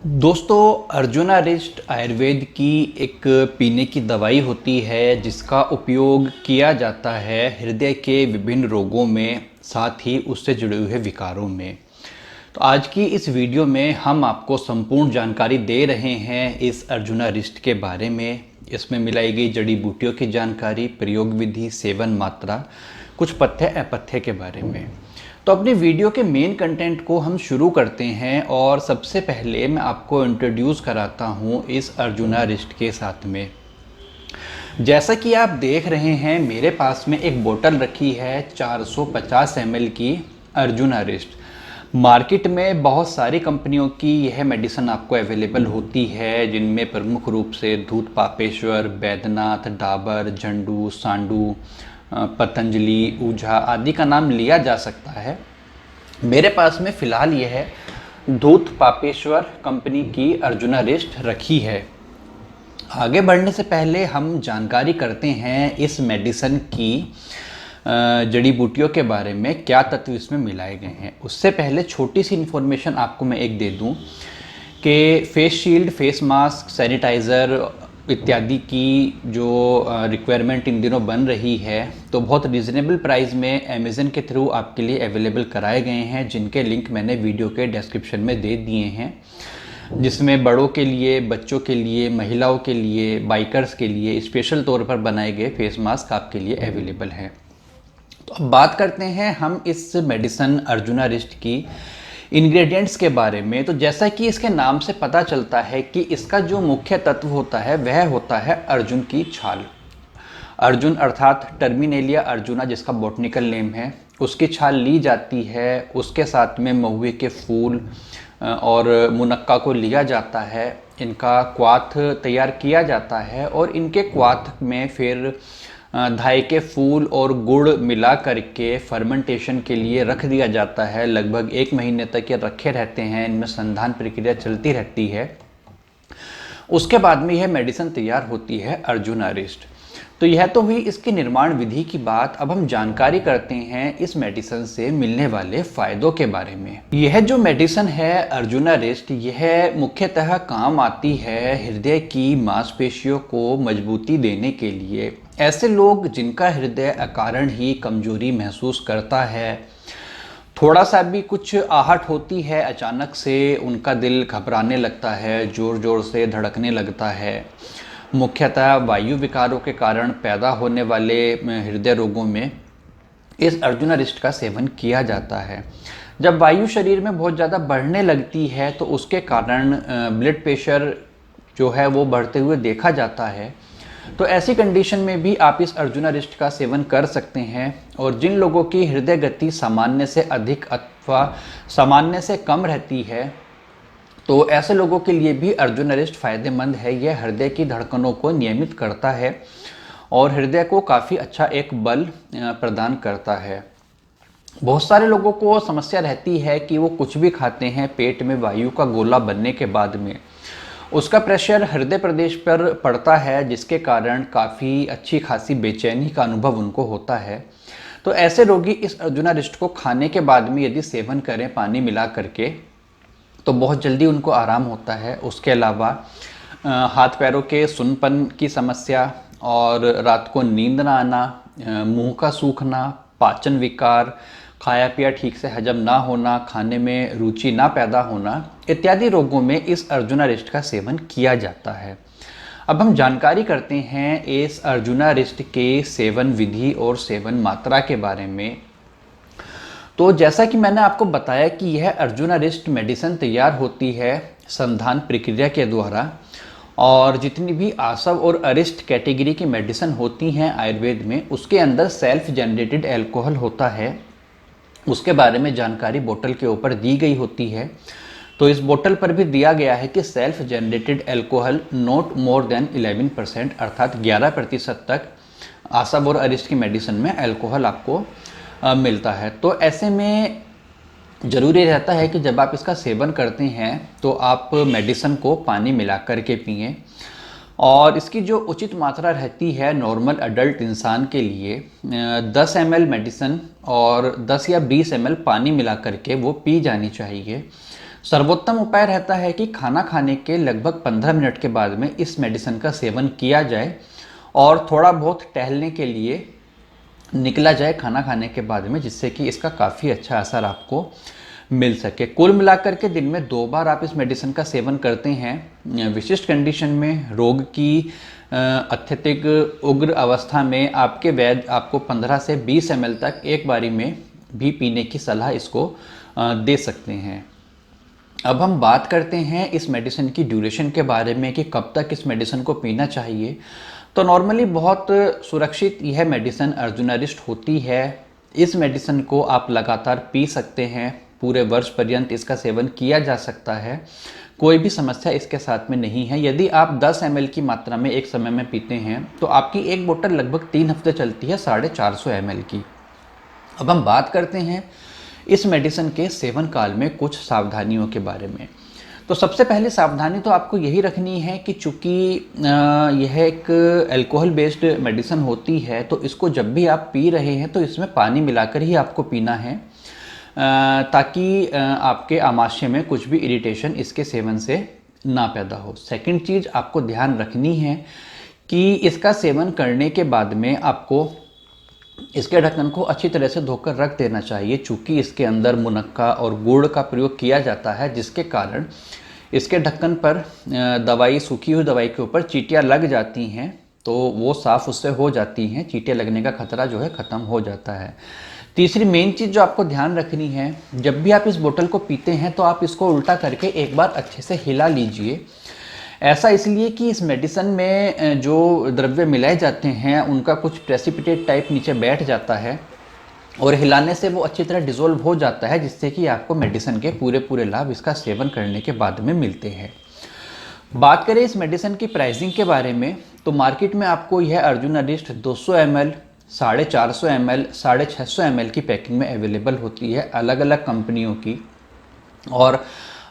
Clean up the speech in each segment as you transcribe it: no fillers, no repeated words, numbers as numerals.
दोस्तों, अर्जुनारिस्ट आयुर्वेद की एक पीने की दवाई होती है जिसका उपयोग किया जाता है हृदय के विभिन्न रोगों में, साथ ही उससे जुड़े हुए विकारों में। तो आज की इस वीडियो में हम आपको संपूर्ण जानकारी दे रहे हैं इस अर्जुनारिस्ट के बारे में। इसमें मिलाई गई जड़ी बूटियों की जानकारी, प्रयोग विधि, सेवन मात्रा, कुछ पथ्य अपथ्य के बारे में। तो अपनी वीडियो के मेन कंटेंट को हम शुरू करते हैं और सबसे पहले मैं आपको इंट्रोड्यूस कराता हूँ इस अर्जुनारिस्ट के साथ में। जैसा कि आप देख रहे हैं, मेरे पास में एक बोतल रखी है 450 ml की अर्जुनारिस्ट। मार्केट में बहुत सारी कंपनियों की यह मेडिसिन आपको अवेलेबल होती है, जिनमें प्रमुख रूप से धूत पापेश्वर, बैद्यनाथ, डाबर, झंडू, सांडू, पतंजलि, ऊझा आदि का नाम लिया जा सकता है। मेरे पास में फ़िलहाल यह है धूत पापेश्वर कंपनी की अर्जुनारिस्ट रखी है। आगे बढ़ने से पहले हम जानकारी करते हैं इस मेडिसिन की जड़ी बूटियों के बारे में, क्या तत्व इसमें मिलाए गए हैं। उससे पहले छोटी सी इन्फॉर्मेशन आपको मैं एक दे दूं कि face shield, face mask, sanitizer इत्यादि की जो रिक्वायरमेंट इन दिनों बन रही है, तो बहुत रीज़नेबल प्राइस में अमेज़न के थ्रू आपके लिए अवेलेबल कराए गए हैं, जिनके लिंक मैंने वीडियो के डिस्क्रिप्शन में दे दिए हैं। जिसमें बड़ों के लिए, बच्चों के लिए, महिलाओं के लिए, बाइकर्स के लिए स्पेशल तौर पर बनाए गए फेस मास्क आपके लिए अवेलेबल हैं। तो अब बात करते हैं हम इस मेडिसिन अर्जुनारिस्ट की इंग्रेडिएंट्स के बारे में। तो जैसा कि इसके नाम से पता चलता है कि इसका जो मुख्य तत्व होता है वह होता है अर्जुन की छाल। अर्जुन अर्थात टर्मिनेलिया अर्जुना, जिसका बॉटनिकल नेम है, उसकी छाल ली जाती है। उसके साथ में महुए के फूल और मुनक्का को लिया जाता है। इनका क्वाथ तैयार किया जाता है और इनके क्वाथ में फिर धाई के फूल और गुड़ मिला करके फर्मेंटेशन के लिए रख दिया जाता है। लगभग 1 महीने तक ये रखे रहते हैं। इनमें संधान प्रक्रिया चलती रहती है। उसके बाद में यह मेडिसिन तैयार होती है अर्जुनारिस्ट। तो यह तो हुई इसकी निर्माण विधि की बात। अब हम जानकारी करते हैं इस मेडिसिन से मिलने वाले फायदों के बारे में। यह जो मेडिसिन है अर्जुनारिस्ट, यह मुख्यतः काम आती है हृदय की मांसपेशियों को मजबूती देने के लिए। ऐसे लोग जिनका हृदय अकारण ही कमजोरी महसूस करता है, थोड़ा सा भी कुछ आहट होती है, अचानक से उनका दिल घबराने लगता है, जोर जोर से धड़कने लगता है, मुख्यतः वायु विकारों के कारण पैदा होने वाले हृदय रोगों में इस अर्जुनारिस्ट का सेवन किया जाता है। जब वायु शरीर में बहुत ज़्यादा बढ़ने लगती है तो उसके कारण ब्लड प्रेशर जो है वो बढ़ते हुए देखा जाता है। तो ऐसी कंडीशन में भी आप इस अर्जुनारिस्ट का सेवन कर सकते हैं। और जिन लोगों की हृदय गति सामान्य से अधिक अथवा सामान्य से कम रहती है, तो ऐसे लोगों के लिए भी अर्जुनारिस्ट फ़ायदेमंद है। यह हृदय की धड़कनों को नियमित करता है और हृदय को काफ़ी अच्छा एक बल प्रदान करता है। बहुत सारे लोगों को समस्या रहती है कि वो कुछ भी खाते हैं, पेट में वायु का गोला बनने के बाद में उसका प्रेशर हृदय प्रदेश पर पड़ता है, जिसके कारण काफ़ी अच्छी खासी बेचैनी का अनुभव उनको होता है। तो ऐसे रोगी इस अर्जुनारिस्ट को खाने के बाद में यदि सेवन करें पानी मिला करके, तो बहुत जल्दी उनको आराम होता है। उसके अलावा हाथ पैरों के सुन्नपन की समस्या और रात को नींद ना आना, मुंह का सूखना, पाचन विकार, खाया पिया ठीक से हजम ना होना, खाने में रुचि ना पैदा होना इत्यादि रोगों में इस अर्जुनारिस्ट का सेवन किया जाता है। अब हम जानकारी करते हैं इस अर्जुनारिस्ट के सेवन विधि और सेवन मात्रा के बारे में। तो जैसा कि मैंने आपको बताया कि यह अर्जुनारिस्ट मेडिसिन तैयार होती है संधान प्रक्रिया के द्वारा, और जितनी भी आसव और अरिष्ट कैटेगरी की मेडिसिन होती हैं आयुर्वेद में, उसके अंदर सेल्फ जनरेटेड अल्कोहल होता है। उसके बारे में जानकारी बोतल के ऊपर दी गई होती है। तो इस बोतल पर भी दिया गया है कि self generated alcohol not more than 11%, अर्थात 11% तक आसव और अरिष्ट की मेडिसिन में अल्कोहल आपको मिलता है। तो ऐसे में ज़रूरी रहता है कि जब आप इसका सेवन करते हैं तो आप मेडिसिन को पानी मिला कर के पिएँ। और इसकी जो उचित मात्रा रहती है नॉर्मल अडल्ट इंसान के लिए 10 ml मेडिसिन और 10 या 20 ml पानी मिला करके वो पी जानी चाहिए। सर्वोत्तम उपाय रहता है कि खाना खाने के लगभग 15 मिनट के बाद में इस मेडिसिन का सेवन किया जाए और थोड़ा बहुत टहलने के लिए निकला जाए खाना खाने के बाद में, जिससे कि इसका काफ़ी अच्छा असर आपको मिल सके। कुल मिलाकर के दिन में 2 बार आप इस मेडिसिन का सेवन करते हैं, विशिष्ट कंडीशन में रोग की अत्यधिक उग्र अवस्था में आपके वैद्य आपको 15 से 20 ml तक एक बारी में भी पीने की सलाह इसको दे सकते हैं। अब हम बात करते हैं इस मेडिसिन की ड्यूरेशन के बारे में कि कब तक इस मेडिसिन को पीना चाहिए। तो नॉर्मली बहुत सुरक्षित यह मेडिसिन अर्जुनारिस्ट होती है। इस मेडिसिन को आप लगातार पी सकते हैं, पूरे वर्ष पर्यंत इसका सेवन किया जा सकता है, कोई भी समस्या इसके साथ में नहीं है। यदि आप 10 ml की मात्रा में एक समय में पीते हैं तो आपकी एक बोतल लगभग 3 हफ्ते चलती है 450 ml की। अब हम बात करते हैं इस मेडिसिन के सेवन काल में कुछ सावधानियों के बारे में। तो सबसे पहले सावधानी तो आपको यही रखनी है कि चूँकि यह एक अल्कोहल बेस्ड मेडिसिन होती है, तो इसको जब भी आप पी रहे हैं तो इसमें पानी मिलाकर ही आपको पीना है, ताकि आपके आमाशय में कुछ भी इरिटेशन इसके सेवन से ना पैदा हो। सेकंड चीज़ आपको ध्यान रखनी है कि इसका सेवन करने के बाद में आपको इसके ढक्कन को अच्छी तरह से धोकर रख देना चाहिए, चूँकि इसके अंदर मुनक्का और गुड़ का प्रयोग किया जाता है, जिसके कारण इसके ढक्कन पर दवाई, सूखी हुई दवाई के ऊपर चींटियाँ लग जाती हैं, तो वो साफ़ उससे हो जाती हैं, चींटियाँ लगने का खतरा जो है ख़त्म हो जाता है। तीसरी मेन चीज़ जो आपको ध्यान रखनी है, जब भी आप इस बोतल को पीते हैं तो आप इसको उल्टा करके एक बार अच्छे से हिला लीजिए। ऐसा इसलिए कि इस मेडिसिन में जो द्रव्य मिलाए जाते हैं उनका कुछ प्रेसिपिटेट टाइप नीचे बैठ जाता है और हिलाने से वो अच्छी तरह डिसॉल्व हो जाता है, जिससे कि आपको मेडिसिन के पूरे लाभ इसका सेवन करने के बाद में मिलते हैं। बात करें इस मेडिसिन की प्राइसिंग के बारे में, तो मार्केट में आपको यह अर्जुनारिस्ट 200 ml, 450 ml, 650 ml की पैकिंग में अवेलेबल होती है अलग अलग कंपनियों की। और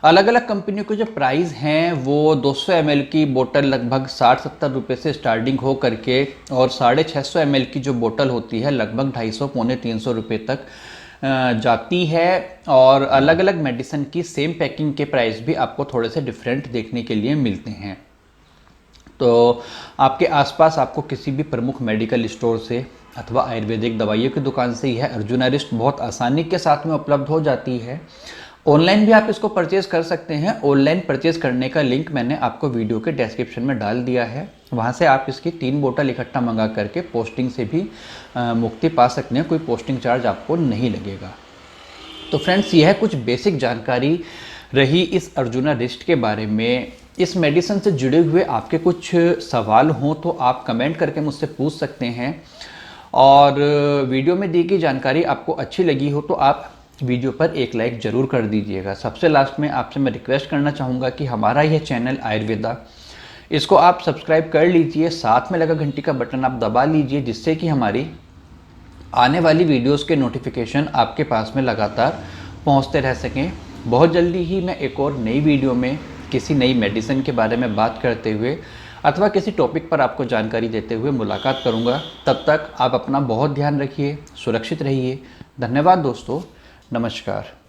अलग अलग कंपनियों के जो प्राइस हैं वो 200 ml की बोतल लगभग 60-70 रुपये से स्टार्टिंग हो करके और 650 ml की जो बोतल होती है लगभग 250-300 रुपये तक जाती है। और अलग अलग मेडिसिन की सेम पैकिंग के प्राइस भी आपको थोड़े से डिफरेंट देखने के लिए मिलते हैं। तो आपके आसपास आपको किसी भी प्रमुख मेडिकल स्टोर से अथवा आयुर्वेदिक दवाइयों की दुकान से यह अर्जुनारिस्ट बहुत आसानी के साथ में उपलब्ध हो जाती है। ऑनलाइन भी आप इसको परचेज़ कर सकते हैं। ऑनलाइन परचेज़ करने का लिंक मैंने आपको वीडियो के डिस्क्रिप्शन में डाल दिया है, वहाँ से आप इसकी 3 बोतल इकट्ठा मंगा करके पोस्टिंग से भी मुक्ति पा सकते हैं, कोई पोस्टिंग चार्ज आपको नहीं लगेगा। तो फ्रेंड्स, यह कुछ बेसिक जानकारी रही इस अर्जुनारिस्ट के बारे में। इस मेडिसिन से जुड़े हुए आपके कुछ सवाल हों तो आप कमेंट करके मुझसे पूछ सकते हैं, और वीडियो में दी गई जानकारी आपको अच्छी लगी हो तो आप वीडियो पर एक लाइक ज़रूर कर दीजिएगा। सबसे लास्ट में आपसे मैं रिक्वेस्ट करना चाहूँगा कि हमारा यह चैनल आयुर्वेदा, इसको आप सब्सक्राइब कर लीजिए, साथ में लगा घंटी का बटन आप दबा लीजिए, जिससे कि हमारी आने वाली वीडियोस के नोटिफिकेशन आपके पास में लगातार पहुँचते रह सकें। बहुत जल्दी ही मैं एक और नई वीडियो में किसी नई मेडिसिन के बारे में बात करते हुए अथवा किसी टॉपिक पर आपको जानकारी देते हुए मुलाकात करूँगा। तब तक आप अपना बहुत ध्यान रखिए, सुरक्षित रहिए। धन्यवाद दोस्तों, नमस्कार।